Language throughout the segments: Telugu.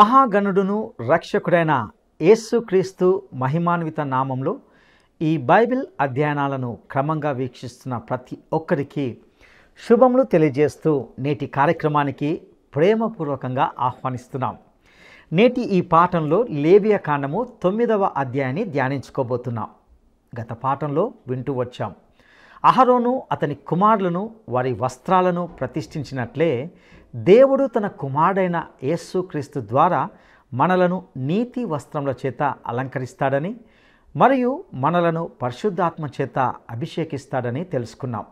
మహాగణుడును రక్షకుడైన యేసుక్రీస్తు మహిమాన్విత నామంలో ఈ బైబిల్ అధ్యయనాలను క్రమంగా వీక్షిస్తున్న ప్రతి ఒక్కరికి శుభములు తెలియజేస్తూ నేటి కార్యక్రమానికి ప్రేమపూర్వకంగా ఆహ్వానిస్తున్నాం. నేటి ఈ పాఠంలో లేవియ కాండము 9వ అధ్యాయాన్ని ధ్యానించుకోబోతున్నాం. గత పాఠంలో వింటూ వచ్చాం. అహరోను అతని కుమారులను వారి వస్త్రాలను ప్రతిష్ఠించినట్లే దేవుడు తన కుమారుడైన యేసుక్రీస్తు ద్వారా మనలను నీతి వస్త్రముల చేత అలంకరిస్తాడని మరియు మనలను పరిశుద్ధాత్మ చేత అభిషేకిస్తాడని తెలుసుకున్నాం.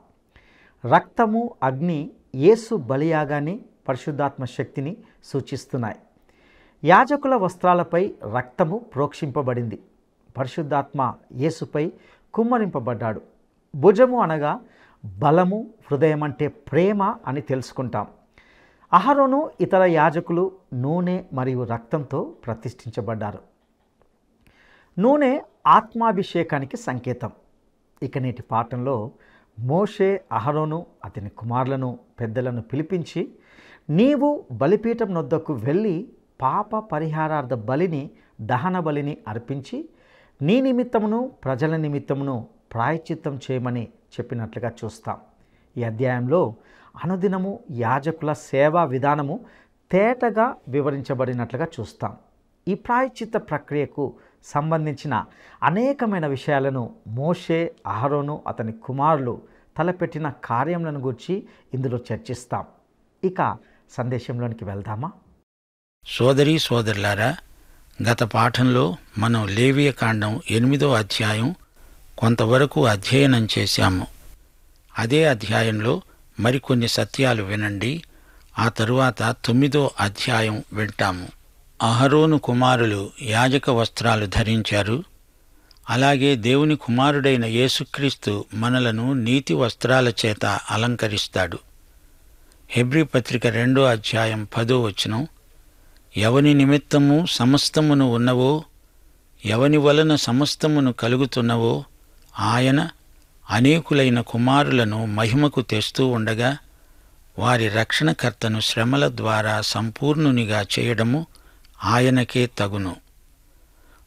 రక్తము, అగ్ని యేసు బలియాగాన్ని, పరిశుద్ధాత్మ శక్తిని సూచిస్తున్నాయి. యాజకుల వస్త్రాలపై రక్తము ప్రోక్షింపబడింది. పరిశుద్ధాత్మ యేసుపై కుమ్మరింపబడ్డాడు. భుజము అనగా బలము, హృదయం అంటే ప్రేమ అని తెలుసుకుంటాం. అహరోను ఇతర యాజకులు నూనె మరియు రక్తంతో ప్రతిష్ఠించబడ్డారు. నూనె ఆత్మాభిషేకానికి సంకేతం. ఇక నేటి పాఠంలో మోషే అహరోను అతని కుమారులను పెద్దలను పిలిపించి, నీవు బలిపీఠం నొద్దకు వెళ్ళి పాప పరిహారార్థ బలిని, దహన బలిని అర్పించి నీ నిమిత్తమును ప్రజల నిమిత్తమును ప్రాయశ్చిత్తం చేయమని చెప్పినట్లుగా చూస్తాం. ఈ అధ్యాయంలో అనుదినము యాజకుల సేవా విధానము తేటగా వివరించబడినట్లుగా చూస్తాం. ఈ ప్రాయశ్చిత్త ప్రక్రియకు సంబంధించిన అనేకమైన విషయాలను మోషే, అహరోను అతని కుమారులు తలపెట్టిన కార్యములను గురించి ఇందులో చర్చిస్తాం. ఇక సందేశంలోనికి వెళ్దామా? సోదరీ సోదరులారా, గత పాఠంలో మనం లేవియ కాండం 8వ అధ్యాయం కొంతవరకు అధ్యయనం చేశాము. అదే అధ్యాయంలో మరికొన్ని సత్యాలు వినండి. ఆ తరువాత 9వ అధ్యాయం వింటాము. అహరోను కుమారులు యాజక వస్త్రాలు ధరించారు. అలాగే దేవుని కుమారుడైన యేసుక్రీస్తు మనలను నీతి వస్త్రాల చేత అలంకరిస్తాడు. హెబ్రీ పత్రిక 2వ అధ్యాయం 10వ వచనం, ఎవని నిమిత్తము సమస్తమును ఉన్నవో, ఎవని వలన సమస్తమును కలుగుతున్నవో ఆయన అనేకులైన కుమారులను మహిమకు తెస్తూ ఉండగా వారి రక్షణకర్తను శ్రమల ద్వారా సంపూర్ణునిగా చేయడము ఆయనకే తగును.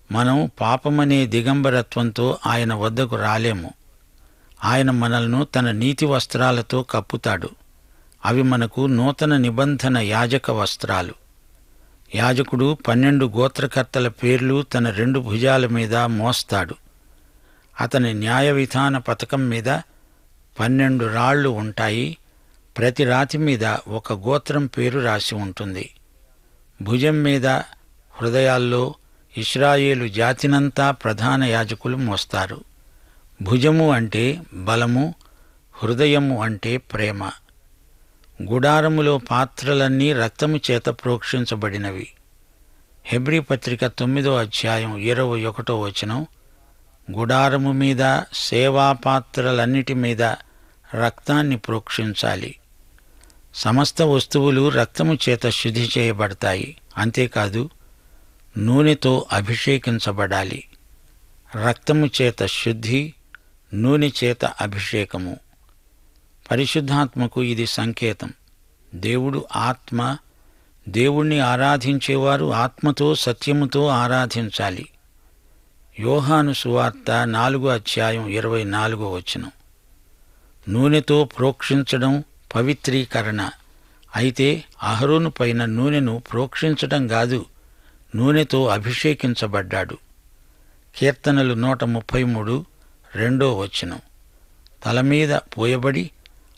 మనం పాపమనే దిగంబరత్వంతో ఆయన వద్దకు రాలేము. ఆయన మనల్ని తన నీతి వస్త్రాలతో కప్పుతాడు. అవి మనకు నూతన నిబంధన యాజక వస్త్రాలు. యాజకుడు 12 గోత్రకర్తల పేర్లు తన 2 భుజాల మీద మోస్తాడు. అతని న్యాయ విధాన పథకం మీద 12 రాళ్లు ఉంటాయి. ప్రతి రాతి మీద ఒక గోత్రం పేరు రాసి ఉంటుంది. భుజం మీద, హృదయాల్లో ఇశ్రాయేలు జాతినంతా ప్రధాన యాజకులు మోస్తారు. భుజము అంటే బలము, హృదయము అంటే ప్రేమ. గుడారములో పాత్రలన్నీ రక్తము చేత ప్రోక్షించబడినవి. హెబ్రీ పత్రిక 9వ అధ్యాయం 21వ వచనం, గుడారము మీద, సేవాపాత్రలన్నిటి మీద రక్తాన్ని ప్రోక్షించాలి. సమస్త వస్తువులు రక్తము చేత శుద్ధి చేయబడతాయి. అంతేకాదు, నూనెతో అభిషేకించబడాలి. రక్తము చేత శుద్ధి, నూనె చేత అభిషేకము. పరిశుద్ధాత్మకు ఇది సంకేతం. దేవుడు ఆత్మ. దేవుణ్ణి ఆరాధించేవారు ఆత్మతో సత్యముతో ఆరాధించాలి. యోహాను సువార్త 4వ అధ్యాయం 24వ వచనం. నూనెతో ప్రోక్షించడం పవిత్రీకరణ. అయితే అహరోను పైన నూనెను ప్రోక్షించడం కాదు, నూనెతో అభిషేకించబడ్డాడు. కీర్తనలు 133 2వ వచనం. తల మీద పోయబడి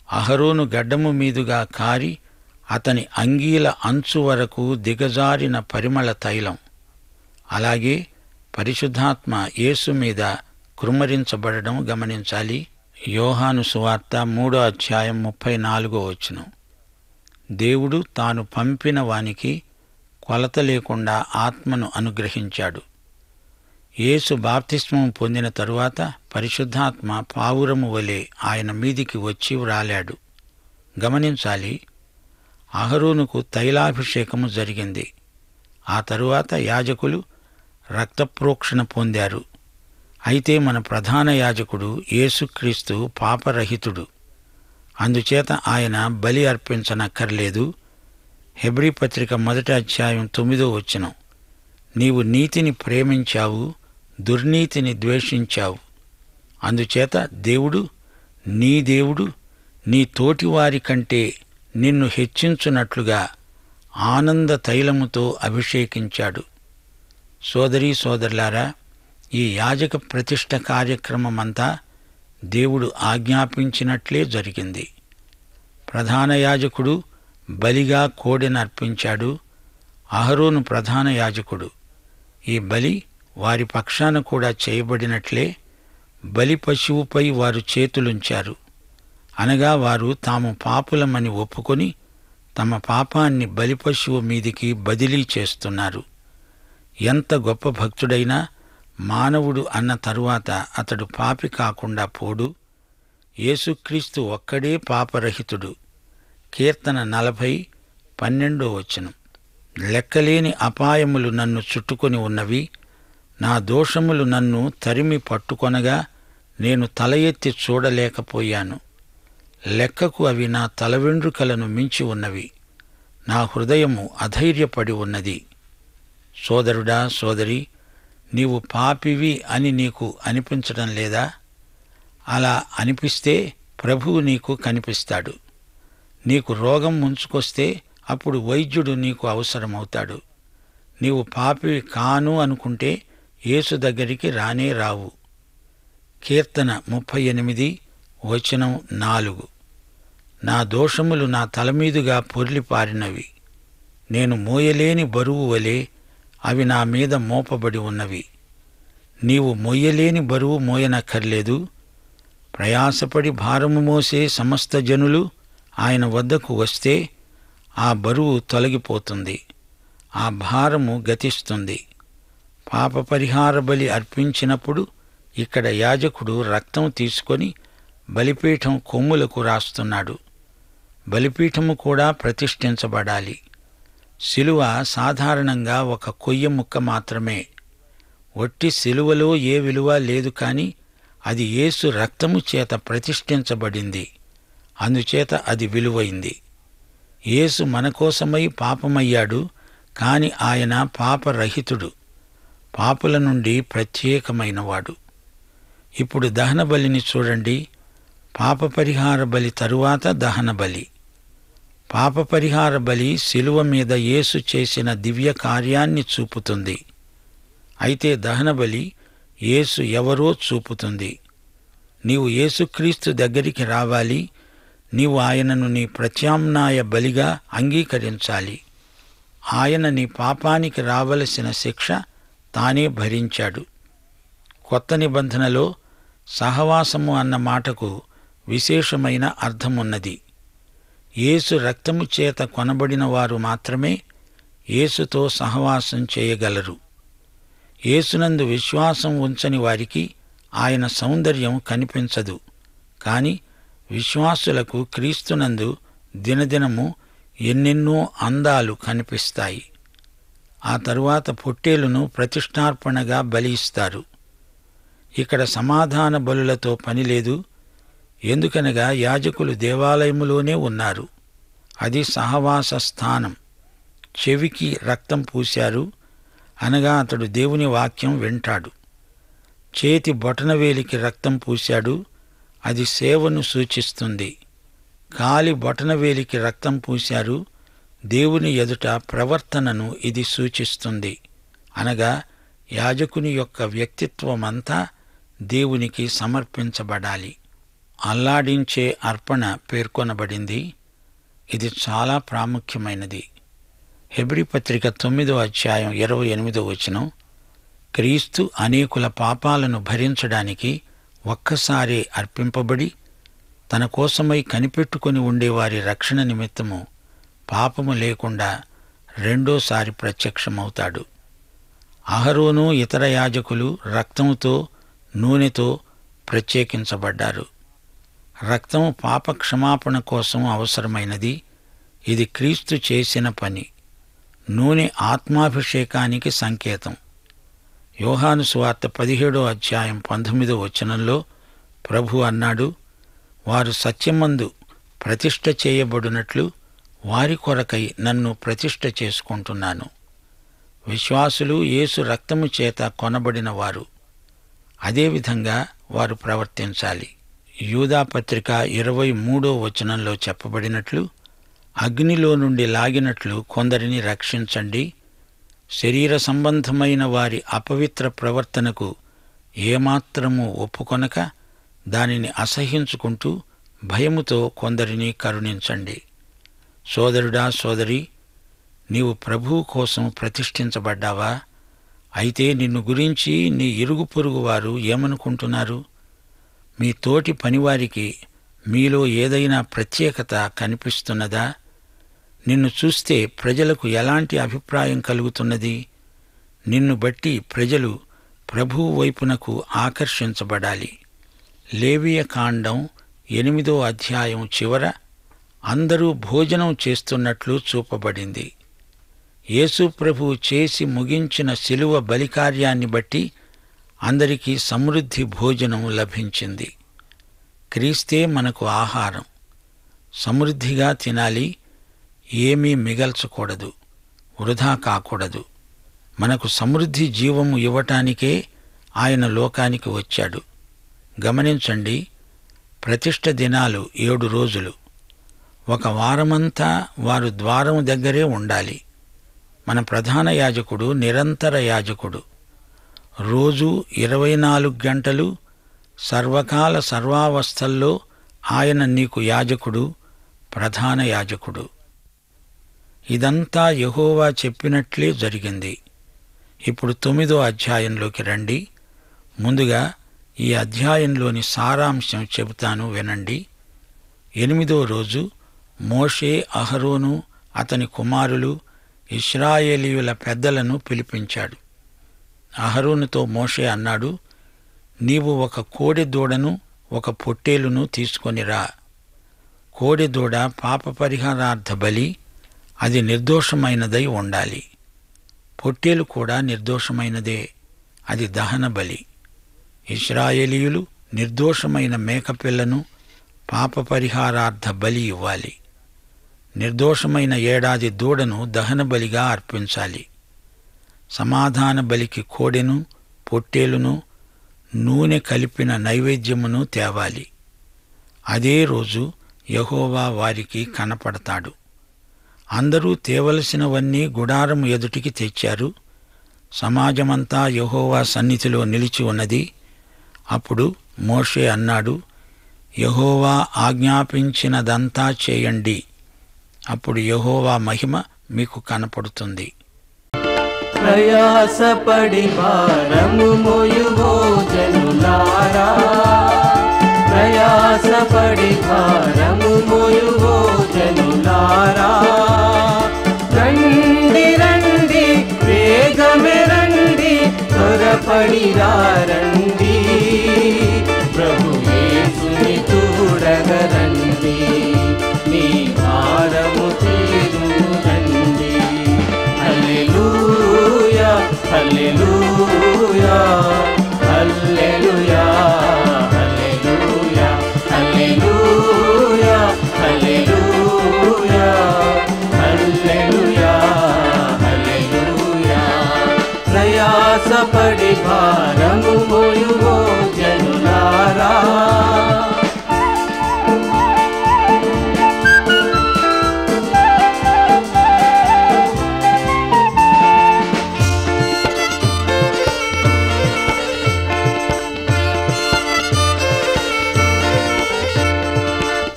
అహరోను గడ్డము మీదుగా కారి అతని అంగీల అంచు వరకు దిగజారిన పరిమళ తైలం. అలాగే పరిశుద్ధాత్మ యేసు మీద కృమ్మరించబడడం గమనించాలి. యోహాను సువార్త 3వ అధ్యాయం 34వ వచనం. దేవుడు తాను పంపిన వానికి కొలత లేకుండా ఆత్మను అనుగ్రహించాడు. యేసు బాప్తిస్మం పొందిన తరువాత పరిశుద్ధాత్మ పావురము వలె ఆయన మీదికి వచ్చి వ్రాలాడు. గమనించాలి, అహరోనుకు తైలాభిషేకము జరిగింది. ఆ తరువాత యాజకులు రక్తప్రోక్షణ పొందారు. అయితే మన ప్రధాన యాజకుడు యేసుక్రీస్తు పాపరహితుడు. అందుచేత ఆయన బలి అర్పించనక్కర్లేదు. హెబ్రీ పత్రిక 1:9 నీవు నీతిని ప్రేమించావు, దుర్నీతిని ద్వేషించావు. అందుచేత దేవుడు నీ తోటివారి కంటే నిన్ను హెచ్చించున్నట్లుగా ఆనంద తైలముతో అభిషేకించాడు. సోదరీ సోదరులారా, ఈ యాజక ప్రతిష్ఠ కార్యక్రమమంతా దేవుడు ఆజ్ఞాపించినట్లే జరిగింది. ప్రధాన యాజకుడు బలిగా కోడెను అర్పించాడు. అహరోను ప్రధాన యాజకుడు. ఈ బలి వారి పక్షాన కూడా చేయబడినట్లే బలి పశువుపై వారు చేతులుంచారు. అనగా వారు తాము పాపులమని ఒప్పుకొని తమ పాపాన్ని బలి పశువు మీదికి బదిలీ చేస్తున్నారు. ఎంత గొప్ప భక్తుడైనా మానవుడు అన్న తరువాత అతడు పాపి కాకుండా పోడు. యేసుక్రీస్తు ఒక్కడే పాపరహితుడు. కీర్తన 40:12 లెక్కలేని అపాయములు నన్ను చుట్టుకొని ఉన్నవి. నా దోషములు నన్ను తరిమి పట్టుకొనగా నేను తల ఎత్తి చూడలేకపోయాను. లెక్కకు అవి నా తల వెండ్రుకలను మించి ఉన్నవి. నా హృదయము అధైర్యపడి ఉన్నది. సోదరుడా, సోదరి, నీవు పాపివి అని నీకు అనిపించడం లేదా? అలా అనిపిస్తే ప్రభువు నీకు కనిపిస్తాడు. నీకు రోగం ముంచుకొస్తే అప్పుడు వైద్యుడు నీకు అవసరమవుతాడు. నీవు పాపివి కాను అనుకుంటే యేసు దగ్గరికి రానే రావు. కీర్తన 38:4 నా దోషములు నా తలమీదుగా పొర్లిపారినవి. నేను మోయలేని బరువు వలె అవి నా మీద మోపబడి ఉన్నవి. నీవు మోయలేని బరువు మోయనక్కర్లేదు. ప్రయాసపడి భారము మోసే సమస్త జనులు ఆయన వద్దకు వస్తే ఆ బరువు తొలగిపోతుంది, ఆ భారము గతిస్తుంది. పాప పరిహార బలి అర్పించినప్పుడు ఇక్కడ యాజకుడు రక్తం తీసుకొని బలిపీఠం కొమ్ములకు రాస్తున్నాడు. బలిపీఠము కూడా ప్రతిష్ఠించబడాలి. శిలువ సాధారణంగా ఒక కొయ్య ముక్క మాత్రమే. ఒట్టి శిలువలో ఏ విలువ లేదు, కాని అది యేసు రక్తము చేత ప్రతిష్ఠించబడింది. అందుచేత అది విలువైంది. యేసు మనకోసమై పాపమయ్యాడు, కాని ఆయన పాపరహితుడు, పాపుల నుండి ప్రత్యేకమైనవాడు. ఇప్పుడు దహన బలిని చూడండి. పాప పరిహార బలి తరువాత దహన బలి. పాప పరిహార బలి శిలువ మీద యేసు చేసిన దివ్య కార్యాన్ని చూపుతుంది. అయితే దహన బలి యేసు ఎవరో చూపుతుంది. నీవు యేసుక్రీస్తు దగ్గరికి రావాలి. నీవు ఆయనను నీ ప్రత్యామ్నాయ బలిగా అంగీకరించాలి. ఆయన నీ పాపానికి రావలసిన శిక్ష తానే భరించాడు. కొత్త నిబంధనలో సహవాసము అన్న మాటకు విశేషమైన అర్థమున్నది. యేసు రక్తము చేత కొనబడిన వారు మాత్రమే యేసుతో సహవాసం చేయగలరు. యేసునందు విశ్వాసం ఉంచని వారికి ఆయన సౌందర్యం కనిపించదు. కాని విశ్వాసులకు క్రీస్తునందు దినదినము ఎన్నెన్నో అందాలు కనిపిస్తాయి. ఆ తరువాత పొట్టేలును ప్రతిష్ఠార్పణగా బలి ఇస్తారు. ఇక్కడ సమాధాన బలులతో పనిలేదు. ఎందుకనగా యాజకులు దేవాలయములోనే ఉన్నారు. అది సహవాస స్థానం. చెవికి రక్తం పూశారు, అనగా అతడు దేవుని వాక్యం వింటాడు. చేతి బొటనవేలికి రక్తం పూశాడు, అది సేవను సూచిస్తుంది. కాలి బొటనవేలికి రక్తం పూశారు, దేవుని ఎదుట ప్రవర్తనను ఇది సూచిస్తుంది. అనగా యాజకుని యొక్క వ్యక్తిత్వమంతా దేవునికి సమర్పించబడాలి. అల్లాడించే అర్పణ పేర్కొనబడింది. ఇది చాలా ప్రాముఖ్యమైనది. హెబ్రీ పత్రిక 9:28 క్రీస్తు అనేకుల పాపాలను భరించడానికి ఒక్కసారే అర్పింపబడి తన కోసమై కనిపెట్టుకుని ఉండేవారి రక్షణ నిమిత్తము పాపము లేకుండా రెండోసారి ప్రత్యక్షమవుతాడు. అహరోను ఇతర యాజకులు రక్తముతో నూనెతో ప్రత్యేకించబడ్డారు. రక్తము పాప క్షమాపణ కోసం అవసరమైనది. ఇది క్రీస్తు చేసిన పని. నూనె ఆత్మాభిషేకానికి సంకేతం. యోహాను సువార్త 17:19 ప్రభు అన్నాడు, వారు సత్యమందు ప్రతిష్ఠ చేయబడినట్లు వారి కొరకై నన్ను ప్రతిష్ఠ చేసుకుంటున్నాను. విశ్వాసులు యేసు రక్తము చేత కొనబడిన వారు. అదేవిధంగా వారు ప్రవర్తించాలి. యూదాపత్రిక 23వ చెప్పబడినట్లు, అగ్నిలో నుండి లాగినట్లు కొందరిని రక్షించండి. శరీర సంబంధమైన వారి అపవిత్ర ప్రవర్తనకు ఏమాత్రమూ ఒప్పుకొనక దానిని అసహ్యించుకుంటూ భయముతో కొందరిని కరుణించండి. సోదరుడా, సోదరి, నీవు ప్రభువు కోసం ప్రతిష్ఠించబడ్డావా? అయితే నిన్ను గురించి నీ ఇరుగు పొరుగు వారు ఏమనుకుంటున్నారు? మీ తోటి పనివారికి మీలో ఏదైనా ప్రత్యేకత కనిపిస్తున్నదా? నిన్ను చూస్తే ప్రజలకు ఎలాంటి అభిప్రాయం కలుగుతున్నది? నిన్ను బట్టి ప్రజలు ప్రభువు వైపునకు ఆకర్షించబడాలి. లేవియ కాండం 8వ చివర అందరూ భోజనం చేస్తున్నట్లు చూపబడింది. యేసు ప్రభువు చేసి ముగించిన శిలువ బలికార్యాన్ని బట్టి అందరికీ సమృద్ధి భోజనం లభించింది. క్రీస్తే మనకు ఆహారం. సమృద్ధిగా తినాలి. ఏమీ మిగల్చకూడదు, వృధా కాకూడదు. మనకు సమృద్ధి జీవము ఇవ్వటానికే ఆయన లోకానికి వచ్చాడు. గమనించండి, ప్రతిష్ఠ దినాలు 7 రోజులు. ఒక వారమంతా వారు ద్వారం దగ్గరే ఉండాలి. మన ప్రధాన యాజకుడు నిరంతర యాజకుడు. రోజు 24 గంటలు సర్వకాల సర్వావస్థల్లో ఆయన నీకు యాజకుడు, ప్రధాన యాజకుడు. ఇదంతా యెహోవా చెప్పినట్లే జరిగింది. ఇప్పుడు 9వ రండి. ముందుగా ఈ అధ్యాయంలోని సారాంశం చెబుతాను, వినండి. 8వ రోజు మోషే, అహరోను, అతని కుమారులు, ఇశ్రాయేలీయుల పెద్దలను పిలిపించాడు. అహరోనుతో మోషే అన్నాడు, నీవు ఒక కోడె దూడను, ఒక పొట్టేలును తీసుకొనిరా. కోడె దూడ పాప పరిహారార్థ బలి, అది నిర్దోషమైనదై ఉండాలి. పొట్టేలు కూడా నిర్దోషమైనదే, అది దహన బలి. ఇశ్రాయేలీయులు నిర్దోషమైన మేకపిల్లను పాప పరిహారార్థ బలి ఇవ్వాలి. నిర్దోషమైన ఏడాది దూడను దహన బలిగా అర్పించాలి. సమాధాన బలికి కోడెను, పొట్టేలును, నూనె కలిపిన నైవేద్యమును తేవాలి. అదే రోజు యెహోవా వారికి కనపడతాడు. అందరూ తేవలసినవన్నీ గుడారము ఎదుటికి తెచ్చారు. సమాజమంతా యెహోవా సన్నిధిలో నిలిచి ఉన్నది. అప్పుడు మోషే అన్నాడు, యెహోవా ఆజ్ఞాపించినదంతా చేయండి. అప్పుడు యెహోవా మహిమ మీకు కనపడుతుంది. ప్రయాసపడి భారము మోయువో జనులారా, ప్రయాసపడి భారము మోయువో జనులారా, రండి రండి వేగమే రండి, త్వరపడిరా రండి, ప్రభు యేసుని చూడగరండి, మీ భారము తీరును రండి. హల్లెలూయా హల్లెలూయా హల్లెలూయా హల్లెలూయా హల్లెలూయా హల్లెలూయా హల్లెలూయా హల్లెలూయా. ప్రయాసపడి భారము మోయువో జనులారా,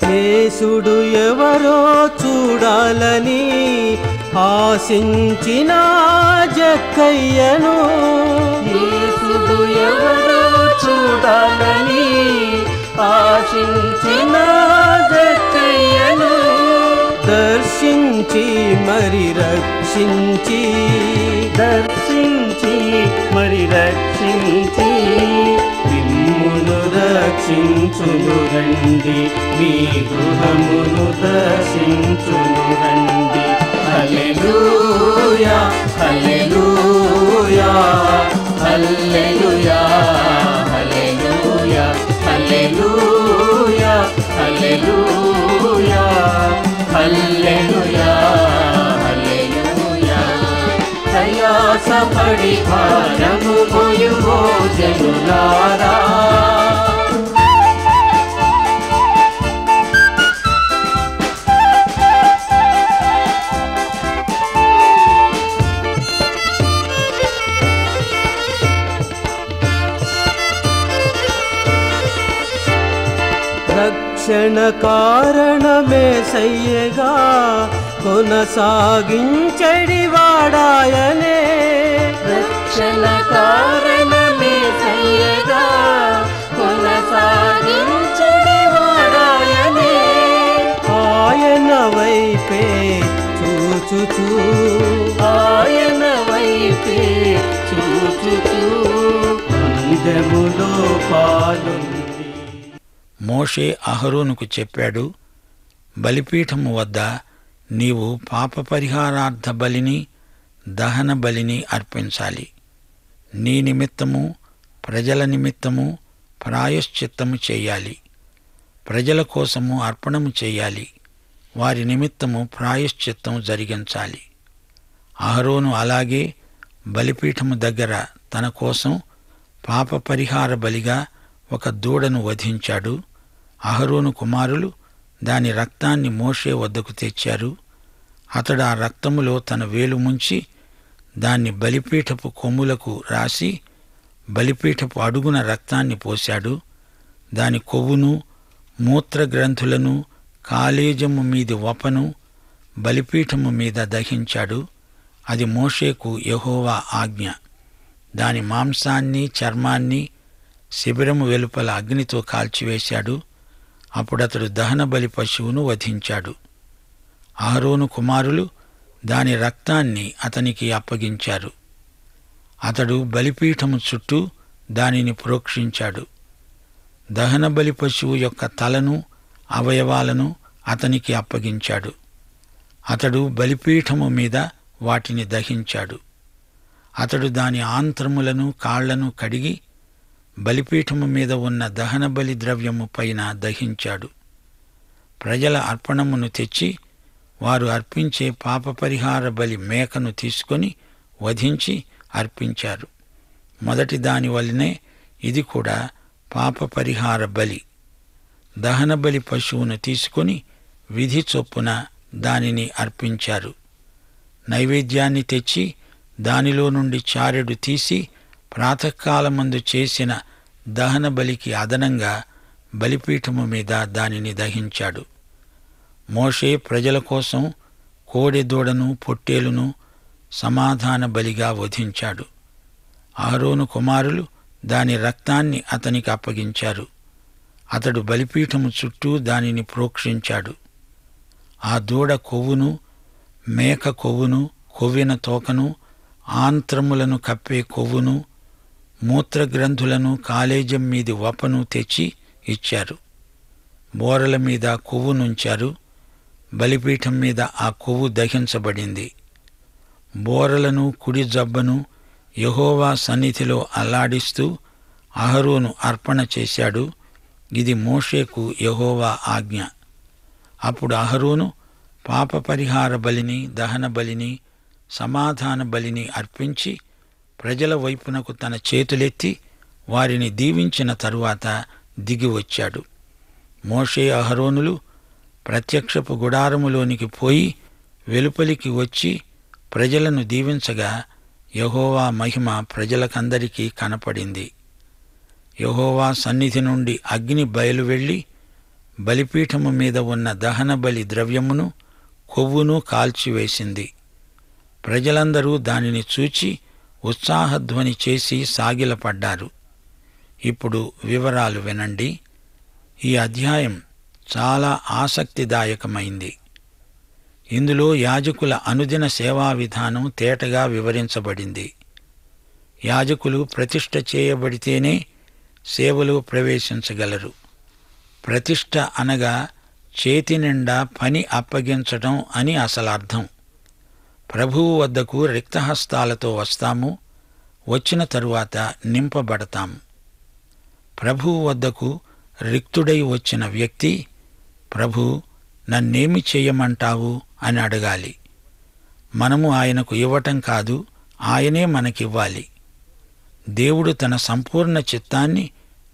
యేసుడు ఎవరో చూడాలని ఆశించిన జక్కయ్యను, యేసుడు ఎవరో చూడాలని ఆశించిన జక్కయ్యను, దర్శించి మరి రక్షించి, దర్శించి మరి రక్షించి, మిమ్మును రక్షించును రండి, మీ గృహమును దర్శించును రండి. హల్లెలూయా హల్లెలూయా హల్లెలూయా హల్లెలూయా హల్లెలూయా హల్లెలూయా హల్లెలూయా పడి భారము మోయువో జనులారా. రక్షణ కారణమే సయ్యగా కొనసాగించడి వాడాయనే. రక్షణ కారణమే సయ్యగా కొనసాగించడి వాడాయనే. ఆయన వైపే చూచుచూ, ఆయన వైపే చూచుచూ అందములో పాలుంది. మోషే అహరోనుకు చెప్పాడు, బలిపీఠము వద్ద నీవు పాపపరిహారార్థ బలిని దహన బలిని అర్పించాలి. నీ నిమిత్తము ప్రజల నిమిత్తము ప్రాయశ్చిత్తము చెయ్యాలి. ప్రజల కోసము అర్పణము చెయ్యాలి. వారి నిమిత్తము ప్రాయశ్చిత్తం జరిగించాలి. అహరోను అలాగే బలిపీఠము దగ్గర తన కోసం పాపపరిహార బలిగా ఒక దూడను వధించాడు. అహరోను కుమారులు దాని రక్తాన్ని మోషే వద్దకు తెచ్చారు. అతడు ఆ రక్తములో తన వేలు ముంచి దాన్ని బలిపీఠపు కొమ్ములకు రాసి బలిపీఠపు అడుగున రక్తాన్ని పోశాడు. దాని కొవ్వును, మూత్రగ్రంథులను, కాలేజము మీది వపను బలిపీఠము మీద దహించాడు. అది మోషేకు యెహోవా ఆజ్ఞ. దాని మాంసాన్ని, చర్మాన్ని శిబిరము వెలుపల అగ్నితో కాల్చివేశాడు. అప్పుడతడు దహన బలి పశువును వధించాడు. అహరోను కుమారులు దాని రక్తాన్ని అతనికి అప్పగించారు. అతడు బలిపీఠము చుట్టూ దానిని ప్రోక్షించాడు. దహన బలి పశువు యొక్క తలను, అవయవాలను అతనికి అప్పగించాడు. అతడు బలిపీఠము మీద వాటిని దహించాడు. అతడు దాని ఆంత్రములను, కాళ్లను కడిగి బలిపీఠము మీద ఉన్న దహన బలి ద్రవ్యము పైన దహించాడు. ప్రజల అర్పణమును తెచ్చి వారు అర్పించే పాపపరిహార బలి మేకను తీసుకొని వధించి అర్పించారు. మొదటి దాని వల్లనే ఇది కూడా పాపపరిహార బలి. దహన బలి పశువును తీసుకొని విధి చొప్పున దానిని అర్పించారు. నైవేద్యాన్ని తెచ్చి దానిలో నుండి చారెడు తీసి ప్రాతకాలమందు చేసిన దహన బలికి అదనంగా బలిపీఠము మీద దానిని దహించాడు. మోషే ప్రజల కోసం కోడె దూడను, పొట్టేలును సమాధాన బలిగా వధించాడు. అహరోను కుమారులు దాని రక్తాన్ని అతనికి అప్పగించారు. అతడు బలిపీఠము చుట్టూ దానిని ప్రోక్షించాడు. ఆ దూడ కొవ్వును, మేక కొవ్వును, కొవ్విన తోకను, ఆంత్రములను కప్పే కొవ్వును, మూత్రగ్రంథులను, కాలేజం మీది వపను తెచ్చి ఇచ్చారు. బోరల మీద కొవ్వునుంచారు. బలిపీఠం మీద ఆ కొవ్వు దహించబడింది. బోరలను, కుడి జబ్బను యెహోవా సన్నిధిలో అల్లాడిస్తూ అహరోను అర్పణ చేశాడు. ఇది మోషేకు యెహోవా ఆజ్ఞ. అప్పుడు అహరోను పాపపరిహార బలిని, దహన బలిని, సమాధాన బలిని అర్పించి ప్రజల వైపునకు తన చేతులెత్తి వారిని దీవించిన తరువాత దిగివచ్చాడు. మోషే అహరోనులు ప్రత్యక్షపు గుడారములోనికి పోయి వెలుపలికి వచ్చి ప్రజలను దీవించగా యెహోవా మహిమ ప్రజలకందరికీ కనపడింది. యెహోవా సన్నిధి నుండి అగ్ని బయలువెళ్ళి బలిపీఠము మీద ఉన్న దహన బలి ద్రవ్యమును, కొవ్వును కాల్చివేసింది. ప్రజలందరూ దానిని చూచి ఉత్సాహధ్వని చేసి సాగిలపడ్డారు. ఇప్పుడు వివరాలు వినండి. ఈ అధ్యాయం చాలా ఆసక్తిదాయకమైంది. ఇందులో యాజకుల అనుదిన సేవా విధానం తేటగా వివరించబడింది. యాజకులు ప్రతిష్ఠ చేయబడితేనే సేవలో ప్రవేశించగలరు. ప్రతిష్ఠ అనగా చేతి నిండా పని అప్పగించటం అని అసలు అర్థం. ప్రభువు వద్దకు రిక్తహస్తాలతో వస్తాము, వచ్చిన తరువాత నింపబడతాము. ప్రభువు వద్దకు రిక్తుడై వచ్చిన వ్యక్తి, ప్రభూ, నన్నేమి చెయ్యమంటావు అని అడగాలి. మనము ఆయనకు ఇవ్వటం కాదు, ఆయనే మనకివ్వాలి. దేవుడు తన సంపూర్ణ చిత్తాన్ని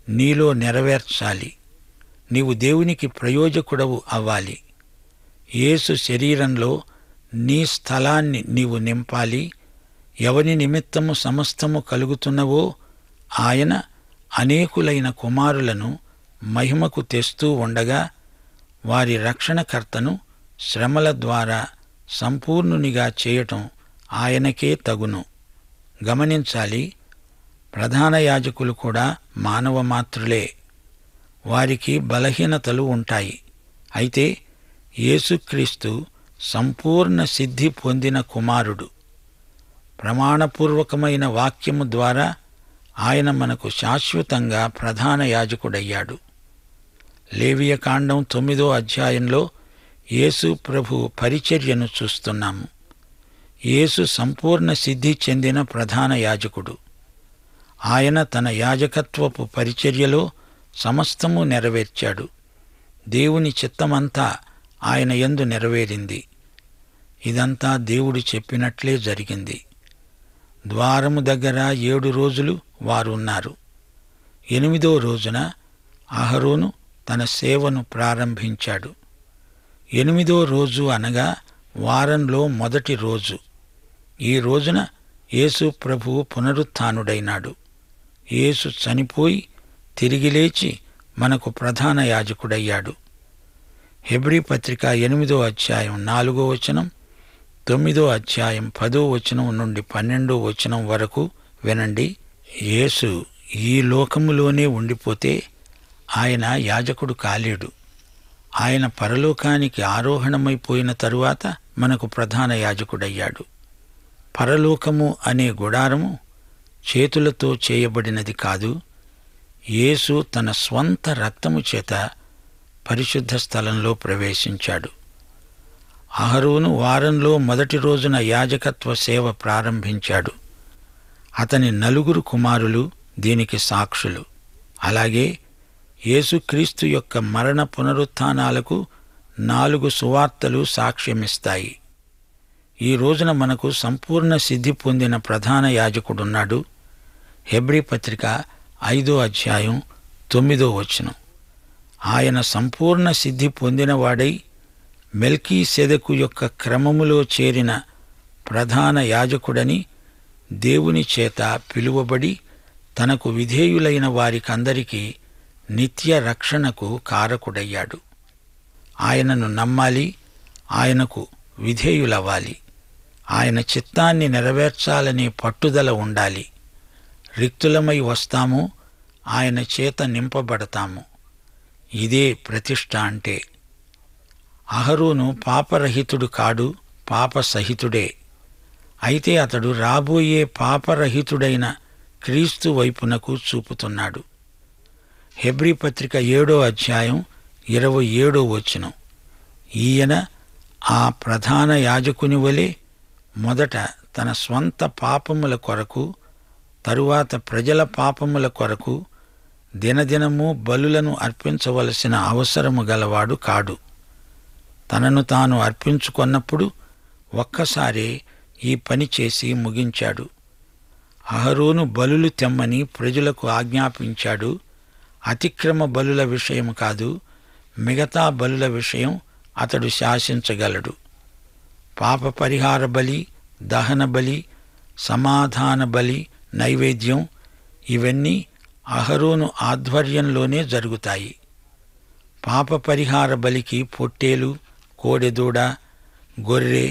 నీలో నెరవేర్చాలి. నీవు దేవునికి ప్రయోజకుడవు అవ్వాలి. యేసు శరీరంలో నీ స్థలాన్ని నీవు నింపాలి. ఎవని నిమిత్తము సమస్తము కలుగుతున్నవో ఆయన అనేకులైన కుమారులను మహిమకు తెస్తూ ఉండగా వారి రక్షణకర్తను శ్రమల ద్వారా సంపూర్ణునిగా చేయటం ఆయనకే తగును. గమనించాలి, ప్రధాన యాజకులు కూడా మానవ మాత్రులే. వారికి బలహీనతలు ఉంటాయి. అయితే యేసుక్రీస్తు సంపూర్ణ సిద్ధి పొందిన కుమారుడు. ప్రమాణపూర్వకమైన వాక్యము ద్వారా ఆయన మనకు శాశ్వతంగా ప్రధాన యాజకుడయ్యాడు. లేవియకాండం 9వ అధ్యాయంలో యేసు ప్రభు పరిచర్యను చూస్తున్నాము. యేసు సంపూర్ణ సిద్ధి చెందిన ప్రధాన యాజకుడు. ఆయన తన యాజకత్వపు పరిచర్యలో సమస్తము నెరవేర్చాడు. దేవుని చిత్తమంతా ఆయన యందు నెరవేరింది. ఇదంతా దేవుడు చెప్పినట్లే జరిగింది. ద్వారము దగ్గర 7 రోజులు వారున్నారు. 8వ రోజున అహరోను తన సేవను ప్రారంభించాడు. 8వ రోజు అనగా వారంలో మొదటి రోజు. ఈ రోజున యేసు ప్రభువు పునరుత్థానుడైనాడు. యేసు చనిపోయి తిరిగి లేచి మనకు ప్రధాన యాజకుడయ్యాడు. హెబ్రీ పత్రిక 8వ అధ్యాయం 4వ వచనం, 9వ అధ్యాయం 10వ వచనం నుండి 12వ వచనం వరకు వినండి. యేసు ఈ లోకములోనే ఉండిపోతే ఆయన యాజకుడు కాలేడు. ఆయన పరలోకానికి ఆరోహణమైపోయిన తరువాత మనకు ప్రధాన యాజకుడయ్యాడు. పరలోకము అనే గుడారము చేతులతో చేయబడినది కాదు. యేసు తన స్వంత రక్తము చేత పరిశుద్ధ స్థలంలో ప్రవేశించాడు. అహరోను వారంలో మొదటి రోజున యాజకత్వ సేవ ప్రారంభించాడు. అతని 9 కుమారులు దీనికి సాక్షులు. అలాగే యేసుక్రీస్తు యొక్క మరణ పునరుత్థానాలకు 4 సువార్తలు సాక్ష్యమిస్తాయి. ఈ రోజున మనకు సంపూర్ణ సిద్ధి పొందిన ప్రధాన యాజకుడున్నాడు. హెబ్రీ పత్రిక 5వ అధ్యాయం 9వ వచనం. ఆయన సంపూర్ణ సిద్ధి పొందినవాడై మెల్కీసెదెకు యొక్క క్రమములో చేరిన ప్రధాన యాజకుడని దేవుని చేత పిలువబడి తనకు విధేయులైన వారికందరికీ నిత్య రక్షణకు కారకుడయ్యాడు. ఆయనను నమ్మాలి, ఆయనకు విధేయులవ్వాలి. ఆయన చిత్తాన్ని నెరవేర్చాలనే పట్టుదల ఉండాలి. రిక్తులమై వస్తాము, ఆయన చేత నింపబడతాము. ఇదే ప్రతిష్ఠ అంటే. అహరోను పాపరహితుడు కాడు, పాపసహితుడే. అయితే అతడు రాబోయే పాపరహితుడైన క్రీస్తు వైపునకు చూపుతున్నాడు. హెబ్రీ పత్రిక 7వ అధ్యాయం 27వ వచనం. ఈయన ఆ ప్రధాన యాజకుని వలె మొదట తన స్వంత పాపముల కొరకు, తరువాత ప్రజల పాపముల కొరకు దినదినము బలులను అర్పించవలసిన అవసరము గలవాడు కాడు. తనను తాను అర్పించుకొన్నప్పుడు ఒక్కసారే ఈ పని చేసి ముగించాడు. అహరోను బలులు తెమ్మని ప్రజలకు ఆజ్ఞాపించాడు. అతిక్రమ బలుల విషయం కాదు, మిగతా బలుల విషయం అతడు శాసించగలడు. పాప పరిహార బలి, దహన బలి, సమాధాన బలి, నైవేద్యం ఇవన్నీ అహరోను ఆధ్వర్యంలోనే జరుగుతాయి. పాప పరిహార బలికి పొట్టేలు, కోడెదూడ, గొర్రె,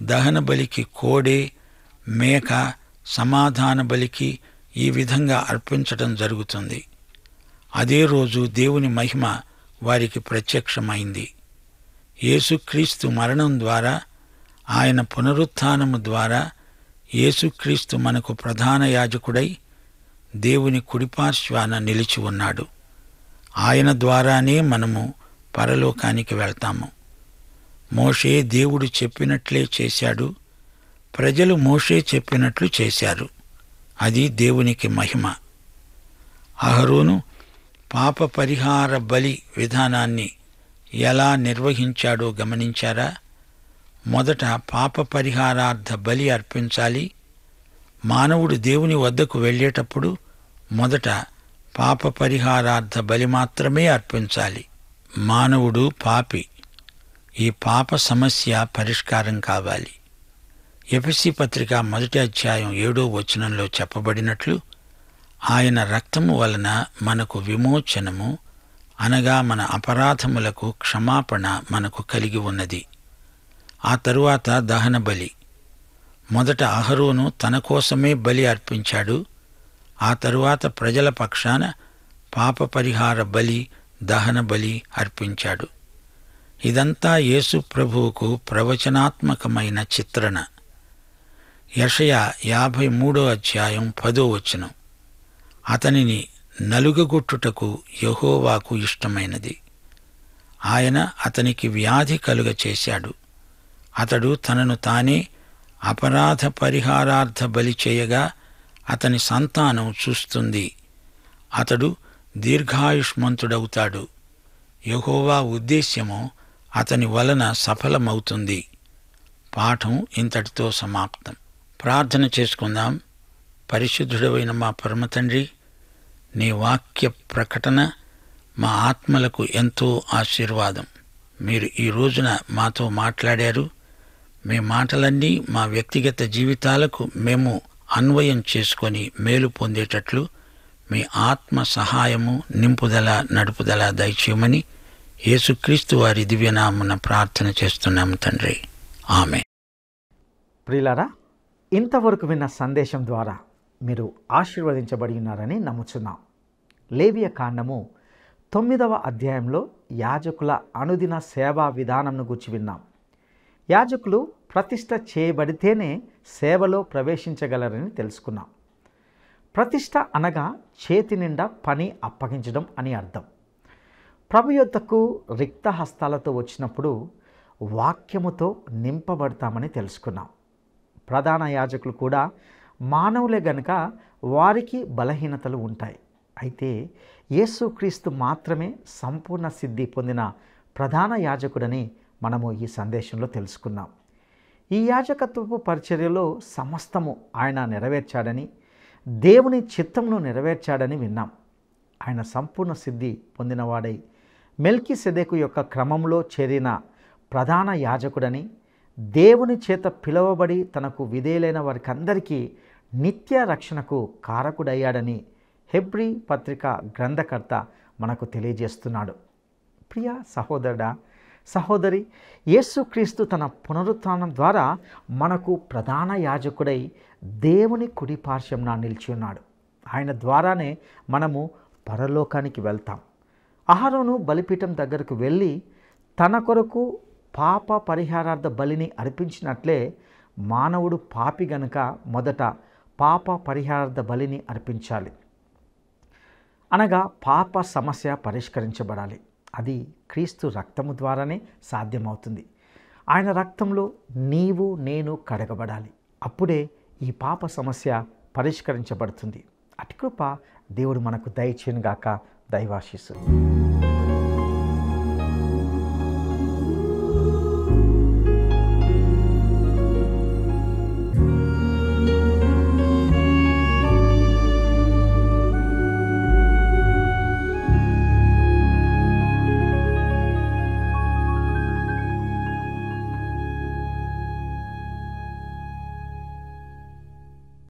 దహన బలికి కోడె, మేక, సమాధాన బలికి ఈ విధంగా అర్పించటం జరుగుతుంది. అదే రోజు దేవుని మహిమ వారికి ప్రత్యక్షమైంది. యేసుక్రీస్తు మరణం ద్వారా, ఆయన పునరుత్థానము ద్వారా యేసుక్రీస్తు మనకు ప్రధాన యాజకుడై దేవుని కుడిపార్శ్వాన నిలిచి ఉన్నాడు. ఆయన ద్వారానే మనము పరలోకానికి వెళ్తాము. మోషే దేవుడు చెప్పినట్లే చేశాడు. ప్రజలు మోషే చెప్పినట్లు చేశారు. అది దేవునికి మహిమ. అహరోను పాప పరిహార బలి విధానాన్ని ఎలా నిర్వహించాడో గమనించారా? మొదట పాప పరిహారార్థ బలి అర్పించాలి. మానవుడు దేవుని వద్దకు వెళ్ళేటప్పుడు మొదట పాప పరిహారార్థ బలి మాత్రమే అర్పించాలి. మానవుడు పాపి. ఈ పాప సమస్య పరిష్కారం కావాలి. ఎఫెసీ పత్రిక 1వ అధ్యాయం 7వ వచనంలో చెప్పబడినట్లు ఆయన రక్తము వలన మనకు విమోచనము, అనగా మన అపరాధములకు క్షమాపణ మనకు కలిగి ఉన్నది. ఆ తరువాత దహన బలి. మొదట అహరోను తన కోసమే బలి అర్పించాడు. ఆ తరువాత ప్రజల పక్షాన పాప పరిహార బలి, దహన బలి అర్పించాడు. ఇదంతా యేసు ప్రభువుకు ప్రవచనాత్మకమైన చిత్రణ. యెషయా 53వ అధ్యాయం 10వ వచనం. అతనిని నలుగగొట్టుటకు యెహోవాకు ఇష్టమైనది. ఆయన అతనికి వ్యాధి కలుగ చేశాడు. అతడు తనను తానే అపరాధ పరిహారార్థ బలి చేయగా అతని సంతానం చూస్తుంది. అతడు దీర్ఘాయుష్మంతుడవుతాడు. యెహోవా ఉద్దేశ్యము అతని వలన సఫలమవుతుంది. పాఠం ఇంతటితో సమాప్తం. ప్రార్థన చేసుకుందాం. పరిశుద్ధుడవైన మా పరమతండ్రి, నీ వాక్య ప్రకటన మా ఆత్మలకు ఎంతో ఆశీర్వాదం. మీరు ఈ రోజున మాతో మాట్లాడారు. మీ మాటలన్నీ మా వ్యక్తిగత జీవితాలకు మేము అన్వయం చేసుకొని మేలు పొందేటట్లు మీ ఆత్మ సహాయము, నింపుదల, నడుపుదల దయచేయమని యేసుక్రీస్తు వారి దివ్యనామమున ప్రార్థన చేస్తున్నాము తండ్రి. ఆమేన్. ప్రియులారా, ఇంతవరకు విన్న సందేశం ద్వారా మీరు ఆశీర్వదించబడి ఉన్నారని నమ్ముచున్నాం. లేవియ కాండము 9వ అధ్యాయంలో యాజకుల అనుదిన సేవా విధానంను గురించి విన్నాం. యాజకులు ప్రతిష్ఠ చేయబడితేనే సేవలో ప్రవేశించగలరని తెలుసుకున్నాం. ప్రతిష్ఠ అనగా చేతి నిండా పని అప్పగించడం అని అర్థం. ప్రభు యొద్దకు రిక్త హస్తాలతో వచ్చినప్పుడు వాక్యముతో నింపబడతామని తెలుసుకున్నాం. ప్రధాన యాజకులు కూడా మానవులే గనుక వారికి బలహీనతలు ఉంటాయి. అయితే యేసుక్రీస్తు మాత్రమే సంపూర్ణ సిద్ధి పొందిన ప్రధాన యాజకుడని మనము ఈ సందేశంలో తెలుసుకున్నాం. ఈ యాజకత్వపు పరిచర్యలో సమస్తము ఆయన నెరవేర్చాడని, దేవుని చిత్తమును నెరవేర్చాడని విన్నాం. ఆయన సంపూర్ణ సిద్ధి పొందినవాడై మెల్కీసెదెకు యొక్క క్రమంలో చేరిన ప్రధాన యాజకుడని, దేవుని చేత పిలువబడి తనకు విధేయులైన వారికందరికీ నిత్య రక్షణకు కారకుడయ్యాడని హెబ్రీ పత్రిక గ్రంథకర్త మనకు తెలియజేస్తున్నాడు. ప్రియ సహోదరుడా, సహోదరి, యేసుక్రీస్తు తన పునరుత్థానం ద్వారా మనకు ప్రధాన యాజకుడై దేవుని కుడి పార్శ్వంన నిలిచి ఉన్నాడు. ఆయన ద్వారానే మనము పరలోకానికి వెళ్తాం. అహరోను బలిపీఠం దగ్గరకు వెళ్ళి తన కొరకు పాప పరిహారార్థ బలిని అర్పించినట్లే మానవుడు పాపి గనుక మొదట పాప పరిహారార్థ బలిని అర్పించాలి. అనగా పాప సమస్య పరిష్కరించబడాలి. అది క్రీస్తు రక్తము ద్వారానే సాధ్యమవుతుంది. ఆయన రక్తంలో నీవు నేను కడగబడాలి. అప్పుడే ఈ పాప సమస్య పరిష్కరించబడుతుంది. అటు కృప దేవుడు మనకు దయచేయునుగాక. దైవాశీస్సు.